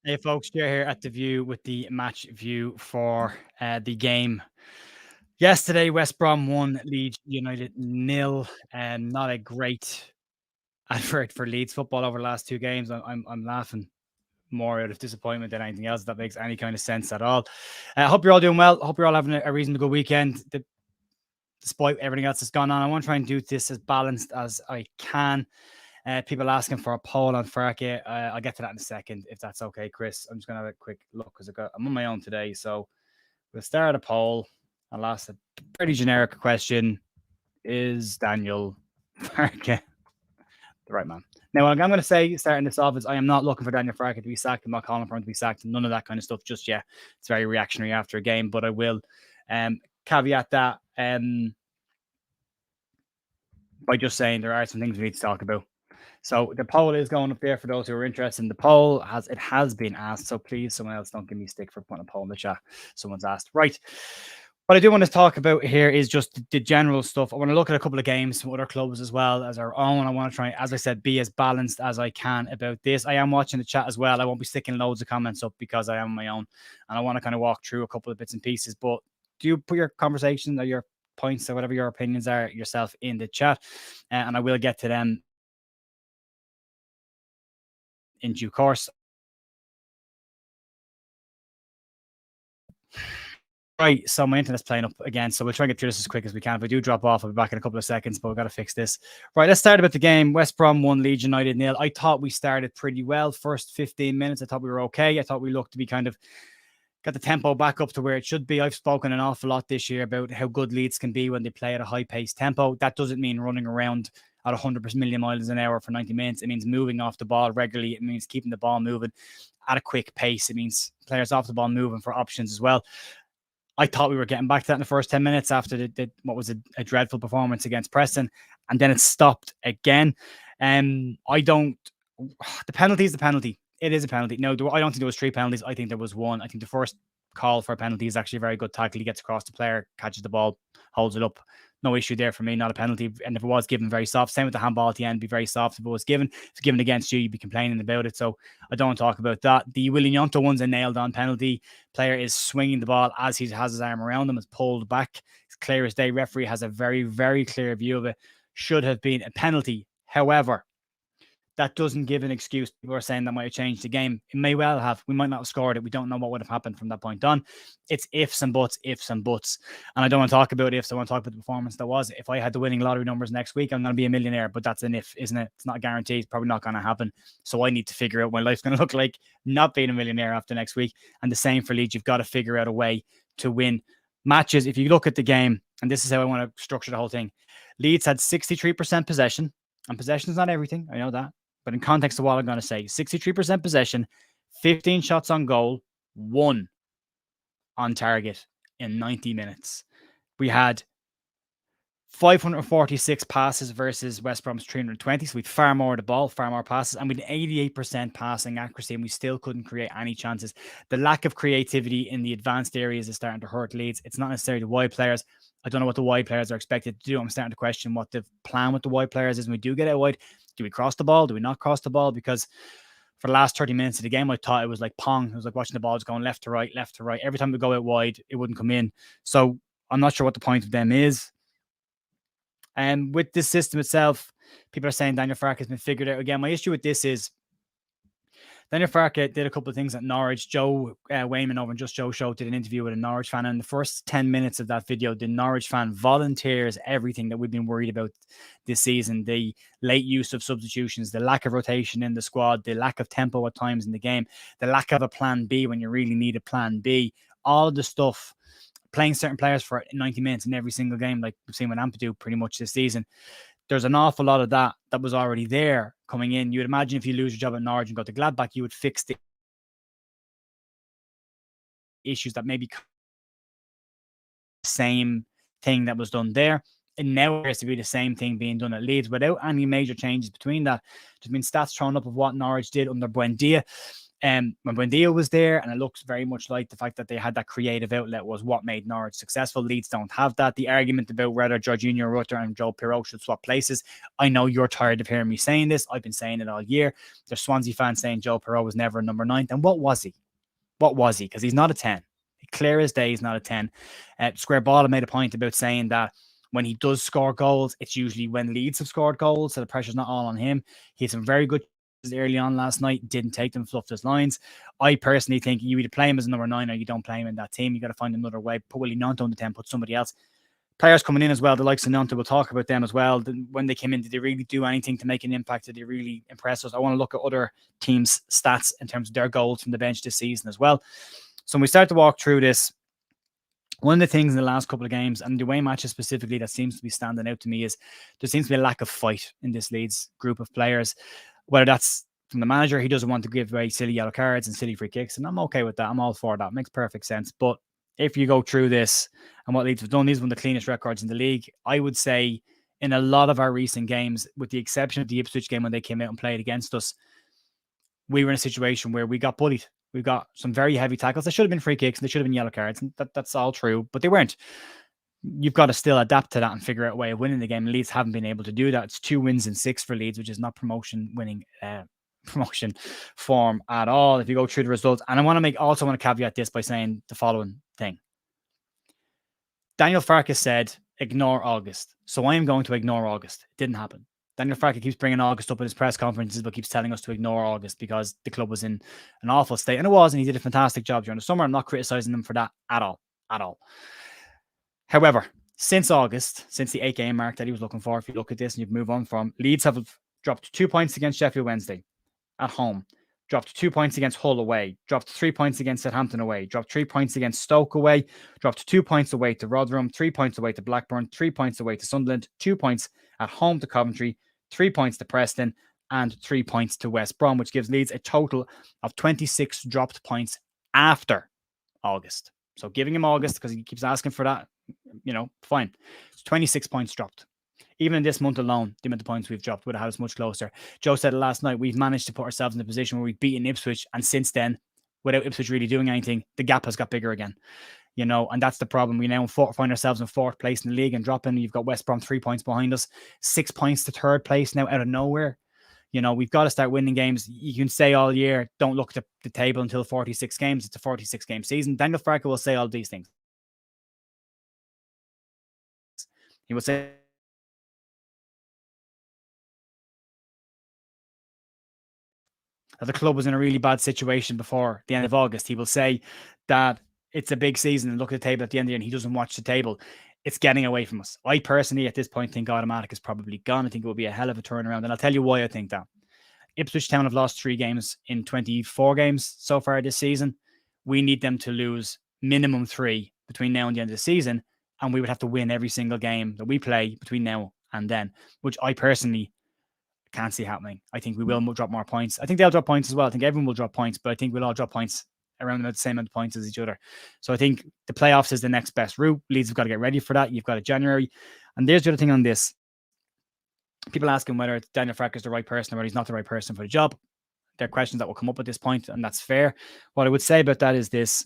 Hey folks, Joe here at the View with the match view for the game. Yesterday, West Brom won, Leeds United nil, and not a great advert for Leeds football over the last two games. I'm laughing more out of disappointment than anything else that makes any kind of sense at all. I hope you're all doing well. Hope you're all having a reasonably good weekend. Despite everything else that's gone on, I want to try and do this as balanced as I can. People asking for a poll on Farke. I'll get to that in a second, if that's okay, Chris. I'm just going to have a quick look because I'm on my own today. So we'll start a poll. I'll ask a pretty generic question. Is Daniel Farke the right man? Now, what I'm going to say, starting this off, is I am not looking for Daniel Farke to be sacked. I'm not calling for him to be sacked. None of that kind of stuff just yet. It's very reactionary after a game, but I will caveat that by just saying there are some things we need to talk about. So the poll is going up there for those who are interested. The poll has been asked. So please, someone else don't give me stick for putting a poll in the chat. Someone's asked. Right. What I do want to talk about here is just the general stuff. I want to look at a couple of games from other clubs as well as our own. I want to try, as I said, be as balanced as I can about this. I am watching the chat as well. I won't be sticking loads of comments up because I am on my own. And I want to kind of walk through a couple of bits and pieces. But do you put your conversation or your points or whatever your opinions are yourself in the chat? And I will get to them in due course. Right, so my internet's playing up again, so we'll try and get through this as quick as we can. If I do drop off, I'll be back in a couple of seconds, but we've got to fix this. Right, let's start about the game. West Brom won, Leeds United nil. I thought we started pretty well. First 15 minutes, I thought we were okay. I thought we looked to be kind of got the tempo back up to where it should be. I've spoken an awful lot this year about how good Leeds can be when they play at a high-paced tempo. That doesn't mean running around at 100 million miles an hour for 90 minutes. It means moving off the ball regularly. It means keeping the ball moving at a quick pace. It means players off the ball moving for options as well. I thought we were getting back to that in the first 10 minutes after what was a dreadful performance against Preston. And then it stopped again. The penalty is the penalty. It is a penalty. No, I don't think there was 3 penalties. I think there was 1. I think the first call for a penalty is actually a very good tackle. He gets across the player, catches the ball, holds it up. No issue there for me, not a penalty. And if it was given, very soft. Same with the handball at the end, be very soft if it was given. If it's given against you, you'd be complaining about it. So I don't want to talk about that. The Willie Gnonto one's a nailed on penalty. Player is swinging the ball as he has his arm around him. It's pulled back. It's clear as day. Referee has a very, very clear view of it. Should have been a penalty. However, that doesn't give an excuse. People are saying that might have changed the game. It may well have. We might not have scored it. We don't know what would have happened from that point on. It's ifs and buts, ifs and buts. And I don't want to talk about ifs. I want to talk about the performance that was. If I had the winning lottery numbers next week, I'm going to be a millionaire. But that's an if, isn't it? It's not guaranteed. It's probably not going to happen. So I need to figure out what my life's going to look like not being a millionaire after next week. And the same for Leeds. You've got to figure out a way to win matches. If you look at the game, and this is how I want to structure the whole thing, Leeds had 63% possession. And possession is not everything. I know that. But in context of what I'm going to say, 63% possession, 15 shots on goal, 1 on target in 90 minutes. We had 546 passes versus West Brom's 320. So we had far more of the ball, far more passes, and we had 88% passing accuracy, and we still couldn't create any chances. The lack of creativity in the advanced areas is starting to hurt Leeds. It's not necessarily the wide players. I don't know what the wide players are expected to do. I'm starting to question what the plan with the wide players is when we do get out wide. Do we cross the ball? Do we not cross the ball? Because for the last 30 minutes of the game, I thought it was like pong. It was like watching the balls going left to right, left to right. Every time we go out wide, it wouldn't come in. So I'm not sure what the point of them is. And with this system itself, people are saying Daniel Farke has been figured out. Again, my issue with this is Daniel Farke did a couple of things at Norwich. Joe Wayman over in Just Joe Show did an interview with a Norwich fan. And in the first 10 minutes of that video, the Norwich fan volunteers everything that we've been worried about this season. The late use of substitutions, the lack of rotation in the squad, the lack of tempo at times in the game, the lack of a plan B when you really need a plan B. All of the stuff, playing certain players for 90 minutes in every single game, like we've seen with Ampadu pretty much this season. There's an awful lot of that was already there coming in. You would imagine if you lose your job at Norwich and go to Gladbach, you would fix the issues that maybe the same thing that was done there. And now it appears to be the same thing being done at Leeds without any major changes between that. There's been stats thrown up of what Norwich did under Buendia. When Buendia was there, and it looks very much like the fact that they had that creative outlet was what made Norwich successful. Leeds don't have that. The argument about whether Jorginho Rutter and Joe Pirou should swap places, I know you're tired of hearing me saying this. I've been saying it all year. There's Swansea fans saying Joe Pirou was never a number 9. And what was he? What was he? Because he's not a 10. Clear as day, he's not a 10. Square Ball made a point about saying that when he does score goals, it's usually when Leeds have scored goals, so the pressure's not all on him. He had some very good early on last night, didn't take them, fluffed his lines. I personally think you either play him as a number 9 or you don't play him in that team. You got to find another way. Put Willie Gnonto on the 10, put somebody else. Players coming in as well, the likes of Gnonto, we'll talk about them as well. When they came in, did they really do anything to make an impact? Did they really impress us? I want to look at other teams' stats in terms of their goals from the bench this season as well. So when we start to walk through this, one of the things in the last couple of games, and the away matches specifically, that seems to be standing out to me is there seems to be a lack of fight in this Leeds group of players. Whether that's from the manager, he doesn't want to give away silly yellow cards and silly free kicks, and I'm okay with that. I'm all for that. It makes perfect sense. But if you go through this and what Leeds have done, these are one of the cleanest records in the league. I would say in a lot of our recent games, with the exception of the Ipswich game when they came out and played against us, we were in a situation where we got bullied. We got some very heavy tackles. They should have been free kicks and they should have been yellow cards. And that's all true, but they weren't. You've got to still adapt to that and figure out a way of winning the game. Leeds haven't been able to do that. It's 2 wins in 6 for Leeds, which is not promotion form at all if you go through the results. And I want to caveat this by saying the following thing. Daniel Farke said, ignore August. So I am going to ignore August. It didn't happen. Daniel Farke keeps bringing August up in his press conferences, but keeps telling us to ignore August because the club was in an awful state. And it was, and he did a fantastic job during the summer. I'm not criticizing him for that at all. However, since August, since the 8-game mark that he was looking for, if you look at this and you move on from, Leeds have dropped 2 points against Sheffield Wednesday at home, dropped 2 points against Hull away, dropped 3 points against Southampton away, dropped 3 points against Stoke away, dropped 2 points away to Rotherham, 3 points away to Blackburn, 3 points away to Sunderland, 2 points at home to Coventry, 3 points to Preston, and 3 points to West Brom, which gives Leeds a total of 26 dropped points after August. So giving him August because he keeps asking for that, fine. It's 26 points dropped. Even in this month alone, the amount of points we've dropped would have had us much closer. Joe said it last night, we've managed to put ourselves in a position where we've beaten Ipswich, and since then, without Ipswich really doing anything, the gap has got bigger again. And that's the problem. We now find ourselves in 4th place in the league and dropping. You've got West Brom 3 points behind us, 6 points to 3rd place now out of nowhere. We've got to start winning games. You can say all year, don't look at the table until 46 games. It's a 46-game season. Daniel Farke will say all these things. He will say that the club was in a really bad situation before the end of August. He will say that it's a big season and look at the table at the end of the year and he doesn't watch the table. It's getting away from us. I personally, at this point, think Automatic is probably gone. I think it will be a hell of a turnaround. And I'll tell you why I think that. Ipswich Town have lost 3 games in 24 games so far this season. We need them to lose minimum 3 between now and the end of the season. And we would have to win every single game that we play between now and then, which I personally can't see happening. I think we will drop more points. I think they'll drop points as well. I think everyone will drop points, but I think we'll all drop points around the same amount of points as each other. So I think the playoffs is the next best route. Leeds have got to get ready for that. You've got a January. And there's the other thing on this. People asking whether Daniel Farke is the right person or whether he's not the right person for the job. There are questions that will come up at this point, and that's fair. What I would say about that is this.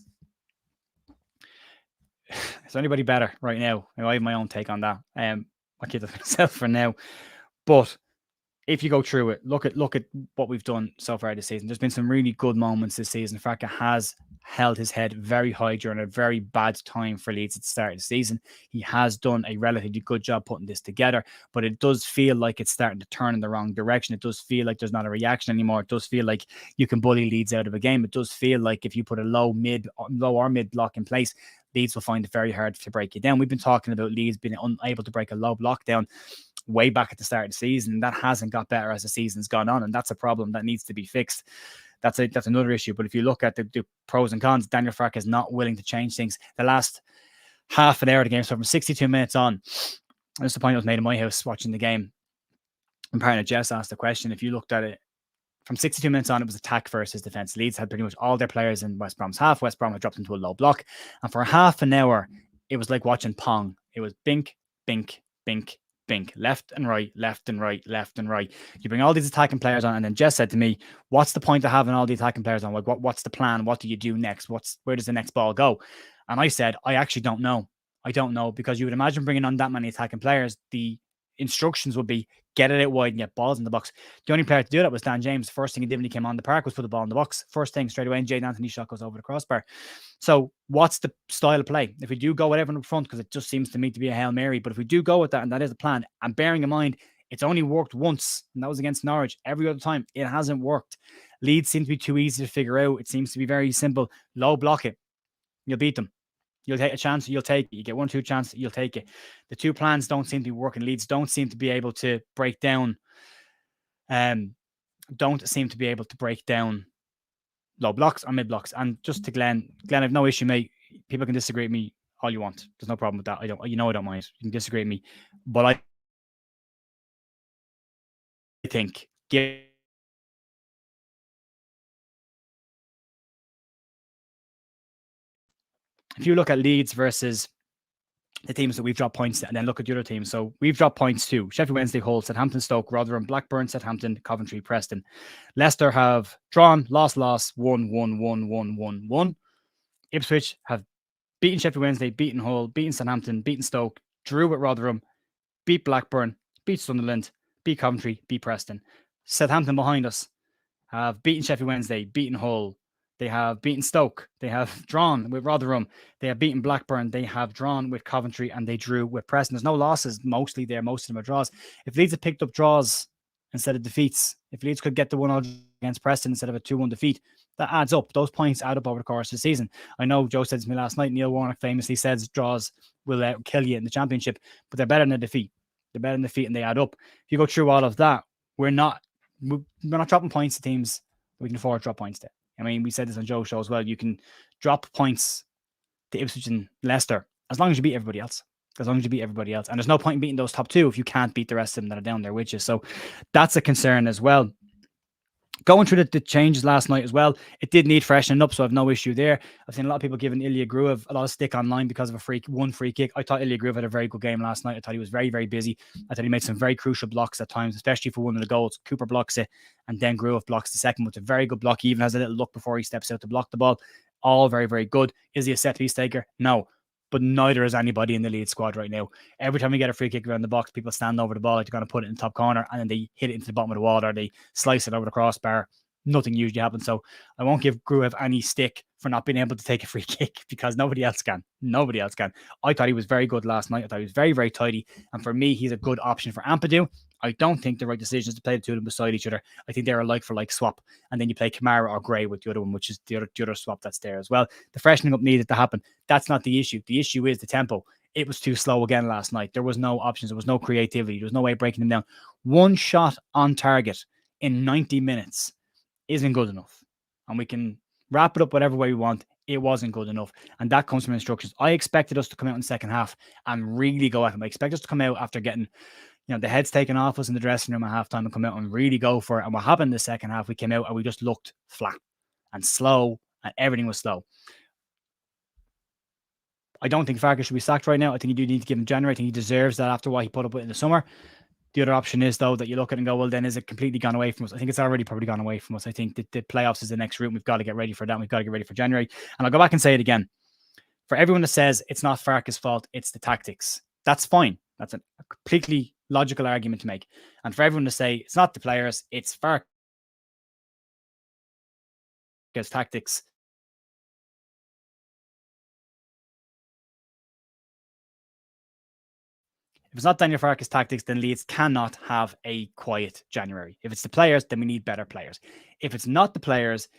Is there anybody better right now? I have my own take on that. I'll keep that for myself for now. But if you go through it, look at what we've done so far this season. There's been some really good moments this season. Farke has held his head very high during a very bad time for Leeds at the start of the season. He has done a relatively good job putting this together, but it does feel like it's starting to turn in the wrong direction. It does feel like there's not a reaction anymore. It does feel like you can bully Leeds out of a game. It does feel like if you put a low or mid block in place, Leeds will find it very hard to break you down. We've been talking about Leeds being unable to break a low block down way back at the start of the season. That hasn't got better as the season's gone on, and that's a problem that needs to be fixed. That's another issue. But if you look at the pros and cons, Daniel Farke is not willing to change things. The last half an hour of the game, so from 62 minutes on, that's the point that was made in my house watching the game. And partner Jess asked the question, if you looked at it, from 62 minutes on, it was attack versus defense. Leeds had pretty much all their players in West Brom's half. West Brom had dropped into a low block. And for half an hour, it was like watching Pong. It was bink, bink, bink, Bink, left and right, left and right, left and right. You bring all these attacking players on, and then Jess said to me, "What's the point of having all the attacking players on? Like, what's the plan? What do you do next? Where does the next ball go?" And I said, "I actually don't know. I don't know, because you would imagine bringing on that many attacking players, the instructions would be get it out wide and get balls in the box. The only player to do that was Dan James. The first thing he did when he came on the park was put the ball in the box. First thing straight away, and Jade Anthony's shot goes over the crossbar. So what's the style of play? If we do go with everyone up front, because it just seems to me to be a Hail Mary, but if we do go with that, and that is the plan, and bearing in mind, it's only worked once, and that was against Norwich. Every other time, it hasn't worked. Leeds seem to be too easy to figure out. It seems to be very simple. Low block it. You'll beat them. You'll take a chance, you'll take it. You get 1-2 chances, you'll take it. The two plans don't seem to be working. Leeds don't seem to be able to break down low blocks or mid blocks. And just to Glenn, I have no issue, mate. People can disagree with me all you want. There's no problem with that. I don't mind. You can disagree with me. But I think if you look at Leeds versus the teams that we've dropped points to, and then look at the other teams. So we've dropped points to Sheffield Wednesday, Hull, Southampton, Stoke, Rotherham, Blackburn, Southampton, Coventry, Preston. Leicester have drawn, lost, 1-1-1-1-1-1. Ipswich have beaten Sheffield Wednesday, beaten Hull, beaten Southampton, beaten Stoke, drew at Rotherham, beat Blackburn, beat Sunderland, beat Coventry, beat Preston. Southampton behind us have beaten Sheffield Wednesday, beaten Hull. They have beaten Stoke. They have drawn with Rotherham. They have beaten Blackburn. They have drawn with Coventry, and they drew with Preston. There's no losses mostly there. Most of them are draws. If Leeds had picked up draws instead of defeats, if Leeds could get the 1-0 against Preston instead of a 2-1 defeat, that adds up. Those points add up over the course of the season. I know Joe said to me last night, Neil Warnock famously says draws will kill you in the championship, but they're better than a defeat. They're better than defeat, and they add up. If you go through all of that, we're not dropping points to teams we can afford to drop points to. I mean, we said this on Joe's show as well. You can drop points to Ipswich and Leicester as long as you beat everybody else. And there's no point in beating those top two if you can't beat the rest of them that are down there with you. So that's a concern as well. Going through the changes last night as well, it did need freshening up, so I have no issue there. I've seen a lot of people giving Ilya Gruev a lot of stick online because of one free kick. I thought Ilya Gruev had a very good game last night. I thought he was very, very busy. I thought he made some very crucial blocks at times, especially for one of the goals. Cooper blocks it, and then Gruev blocks the second, which is a very good block. He even has a little look before he steps out to block the ball. All very, very good. Is he a set-piece taker? No. But neither is anybody in the Leeds squad right now. Every time we get a free kick around the box, people stand over the ball like they're going to put it in the top corner, and then they hit it into the bottom of the wall, or they slice it over the crossbar. Nothing usually happens. So I won't give Gruev any stick for not being able to take a free kick, because nobody else can. I thought he was very good last night. I thought he was very, very tidy. And for me, he's a good option for Ampadu. I don't think the right decision is to play the two of them beside each other. I think they're a like-for-like swap. And then you play Kamara or Gray with the other one, which is the other swap that's there as well. The freshening up needed to happen. That's not the issue. The issue is the tempo. It was too slow again last night. There was no options. There was no creativity. There was no way of breaking them down. One shot on target in 90 minutes isn't good enough. And we can wrap it up whatever way we want. It wasn't good enough. And that comes from instructions. I expected us to come out in the second half and really go at them. I expect us to come out after getting the heads taken off us in the dressing room at halftime and come out and really go for it. And what happened in the second half, we came out and we just looked flat and slow, and everything was slow. I don't think Farke should be sacked right now. I think you do need to give him January. I think he deserves that after what he put up with in the summer. The other option is, though, that you look at it and go, well, then is it completely gone away from us? I think it's already probably gone away from us. I think that the playoffs is the next route. We've got to get ready for that. We've got to get ready for January. And I'll go back and say it again. For everyone that says it's not Farke's fault, it's the tactics. That's fine. That's a completely logical argument to make. And for everyone to say it's not the players, it's Farke's tactics. If it's not Daniel Farke's tactics, then Leeds cannot have a quiet January. If it's the players, then we need better players. If it's not the players,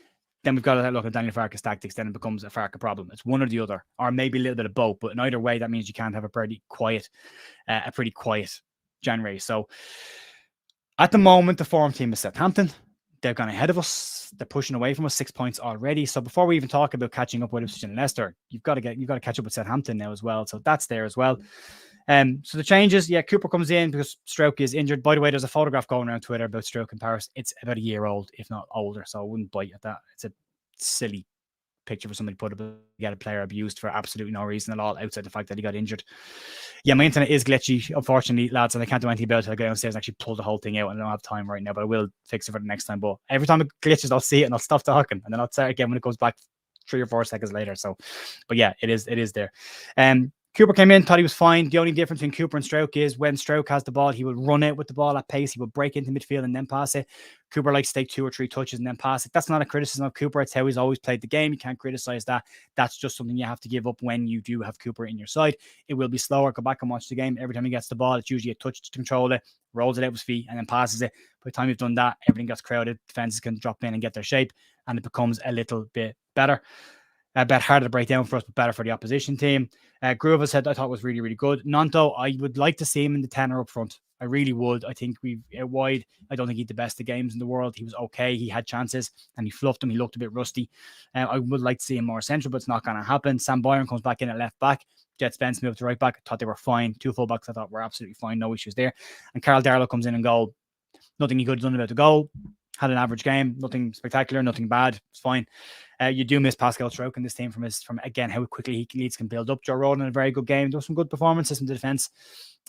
then we've got to look at Daniel Farke's tactics. Then it becomes a Farke problem. It's one or the other, or maybe a little bit of both. But in either way, that means you can't have a pretty quiet January. So at the moment, the form team is Southampton. They've gone ahead of us. They're pushing away from us 6 points already. So before we even talk about catching up with Ipswich and Leicester, you've got to catch up with Southampton now as well. So that's there as well. So the changes, Cooper comes in because Stroke is injured. By the way, there's a photograph going around Twitter about Stroke in Paris. It's about a year old, if not older, so I wouldn't bite at that. It's a silly picture for somebody put up, get a player abused for absolutely no reason at all outside the fact that he got injured. Yeah, my internet is glitchy, unfortunately, lads, and I can't do anything about it. I'll go downstairs and actually pull the whole thing out, and I don't have time right now, but I will fix it for the next time. But every time it glitches, I'll see it and I'll stop talking, and then I'll start again when it goes back 3 or 4 seconds later. So, but yeah, it is there. Cooper came in, thought he was fine. The only difference between Cooper and Stroke is when Stroke has the ball, he will run out with the ball at pace. He will break into midfield and then pass it. Cooper likes to take 2 or 3 touches and then pass it. That's not a criticism of Cooper. It's how he's always played the game. You can't criticize that. That's just something you have to give up when you do have Cooper in your side. It will be slower. Go back and watch the game. Every time he gets the ball, it's usually a touch to control it, rolls it out with his feet, and then passes it. By the time you've done that, everything gets crowded. Defenses can drop in and get their shape, and it becomes a little bit better. A bit harder to break down for us, but better for the opposition team. Groove, I said, I thought was really, really good. Nanto, I would like to see him in the tenor up front. I really would. I think we've wide. I don't think he's the best of games in the world. He was okay. He had chances and he fluffed them. He looked a bit rusty. I would like to see him more central, but it's not going to happen. Sam Byron comes back in at left back. Jet Spence moved to right back. I thought they were fine. 2 fullbacks I thought were absolutely fine. No issues there. And Carl Darlow comes in and goal. Nothing he could have done about the goal. Had an average game, nothing spectacular, nothing bad. It's fine. You do miss Pascal Stroke in this team from again how quickly Leeds can build up. Joe Roden in a very good game. There was some good performances in the defense.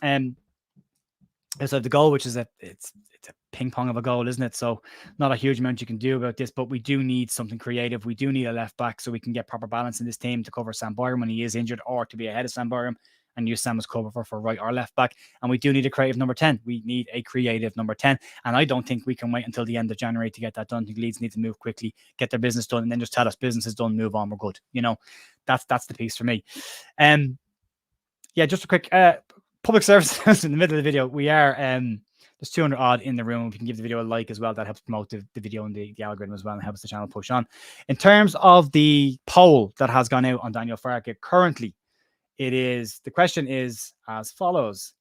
Outside the goal, which is it's a ping pong of a goal, isn't it? So not a huge amount you can do about this, but we do need something creative. We do need a left back so we can get proper balance in this team to cover Sam Byram when he is injured, or to be ahead of Sam Byram and use Sam as cover for right or left back. And we do need a creative number 10. We need a creative number 10. And I don't think we can wait until the end of January to get that done. I think Leeds need to move quickly, get their business done, and then just tell us business is done, move on, we're good. You know, that's the piece for me. Yeah, just a quick public service in the middle of the video. We are there's 200 odd in the room. If you can give the video a like as well, that helps promote the video and the algorithm as well, and helps the channel push on. In terms of the poll that has gone out on Daniel Farke, currently the question is as follows.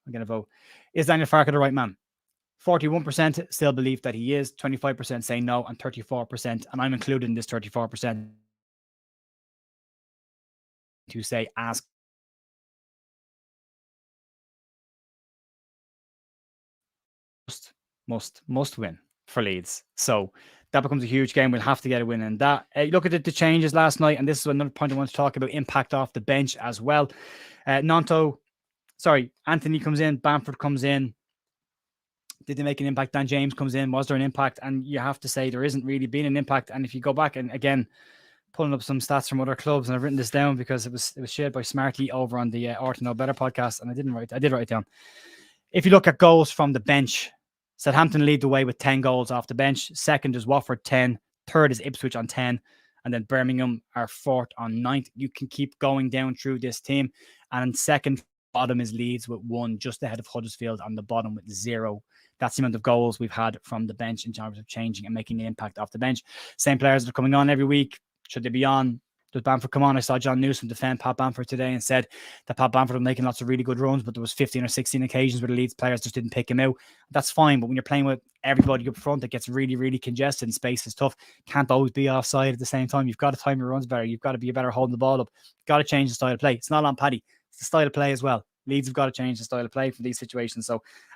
I'm going to vote. Is Daniel Farke the right man? 41% still believe that he is, 25% say no, and 34%, and I'm included in this 34%, to say ask. Must win for Leeds. So that becomes a huge game. We'll have to get a win in that. Look at the changes last night, and this is another point I want to talk about, impact off the bench as well. Anthony comes in, Bamford comes in. Did they make an impact? Dan James comes in. Was there an impact? And you have to say there isn't really been an impact. And if you go back and again, pulling up some stats from other clubs, and I've written this down because it was shared by Smarty over on the Art to Know Better podcast, and I did write it down. If you look at goals from the bench, Southampton lead the way with 10 goals off the bench. Second is Watford, 10. Third is Ipswich on 10. And then Birmingham are fourth on 9th. You can keep going down through this team. And second bottom is Leeds with 1, just ahead of Huddersfield on the bottom with 0. That's the amount of goals we've had from the bench in terms of changing and making an impact off the bench. Same players that are coming on every week. Should they be on? Does Bamford come on? I saw John Newsom defend Pat Bamford today and said that Pat Bamford was making lots of really good runs, but there was 15 or 16 occasions where the Leeds players just didn't pick him out. That's fine, but when you're playing with everybody up front, it gets really, really congested and space is tough. Can't always be offside at the same time. You've got to time your runs better. You've got to be better holding the ball up. You've got to change the style of play. It's not on Paddy. It's the style of play as well. Leeds have got to change the style of play for these situations.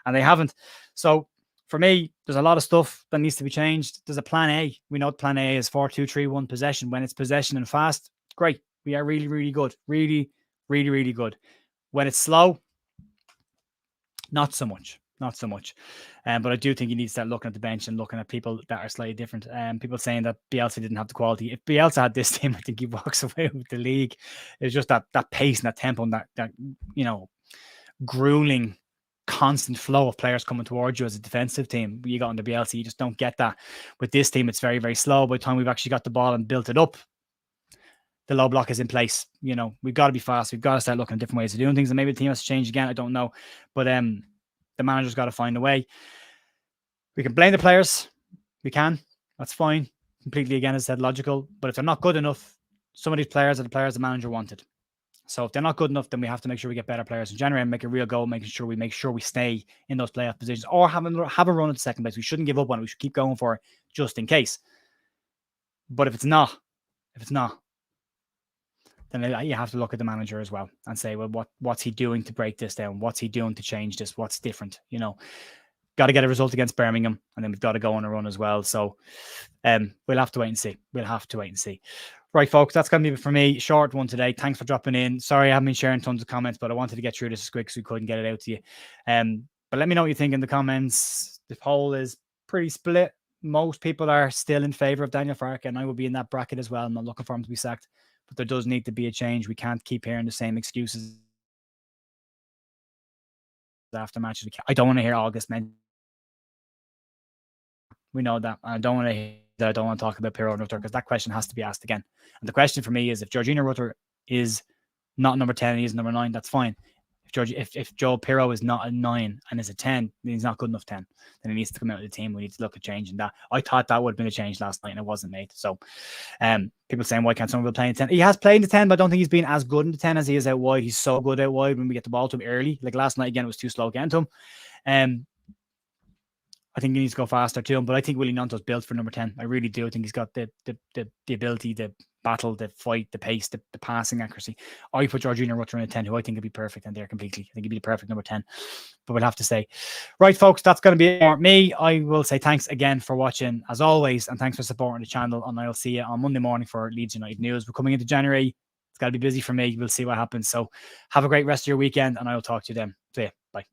And they haven't. So for me, there's a lot of stuff that needs to be changed. There's a plan A. We know plan A is 4-2-3-1 possession. When it's possession and fast, great. We are really, really good. Really, really, really good. When it's slow, not so much. But I do think you need to start looking at the bench and looking at people that are slightly different. People saying that Bielsa didn't have the quality. If Bielsa had this team, I think he walks away with the league. It's just that pace and that tempo and that grueling, constant flow of players coming towards you as a defensive team. You got under Bielsa, you just don't get that. With this team, it's very, very slow. By the time we've actually got the ball and built it up, the low block is in place. We've got to be fast. We've got to start looking at different ways of doing things. And maybe the team has to change again. I don't know. But the manager's got to find a way. We can blame the players. We can. That's fine. Completely, again, as I said, logical. But if they're not good enough, some of these players are the players the manager wanted. So if they're not good enough, then we have to make sure we get better players in January and make a real goal, making sure we stay in those playoff positions or have a run at second place. We shouldn't give up on it. We should keep going for it just in case. But if it's not, then you have to look at the manager as well and say, well, what's he doing to break this down? What's he doing to change this? What's different? got to get a result against Birmingham, and then we've got to go on a run as well. So we'll have to wait and see. Right, folks, that's going to be it for me. Short one today. Thanks for dropping in. Sorry I haven't been sharing tons of comments, but I wanted to get through this as quick as we couldn't get it out to you. But let me know what you think in the comments. The poll is pretty split. Most people are still in favour of Daniel Farke, and I will be in that bracket as well. I'm not looking for him to be sacked, but there does need to be a change. We can't keep hearing the same excuses after matches. I don't want to hear August mentioned. We know that. I don't want to talk about Piero and Rutter, because that question has to be asked again. And the question for me is, if Georgina Rutter is not number 10 and he's number 9, that's fine. If Joe Piero is not a 9 and is a 10, then he's not good enough 10. Then he needs to come out of the team. We need to look at changing that. I thought that would have been a change last night, and it wasn't made. So people saying, why can't someone be playing 10? He has played in the 10, but I don't think he's been as good in the 10 as he is out wide. He's so good out wide when we get the ball to him early. Like last night, again, it was too slow getting to him. I think he needs to go faster to him, but I think Willie Gnonto's built for number 10. I really do. I think he's got the ability, the battle, the fight, the pace, the passing accuracy. I put Georgina Rutter in a 10, who I think would be perfect in there completely. I think he'd be the perfect number 10, but we'll have to say. Right, folks, that's going to be it for me. I will say thanks again for watching, as always, and thanks for supporting the channel, and I'll see you on Monday morning for Leeds United news. We're coming into January. It's got to be busy for me. We'll see what happens. So have a great rest of your weekend, and I will talk to you then. See you. Bye.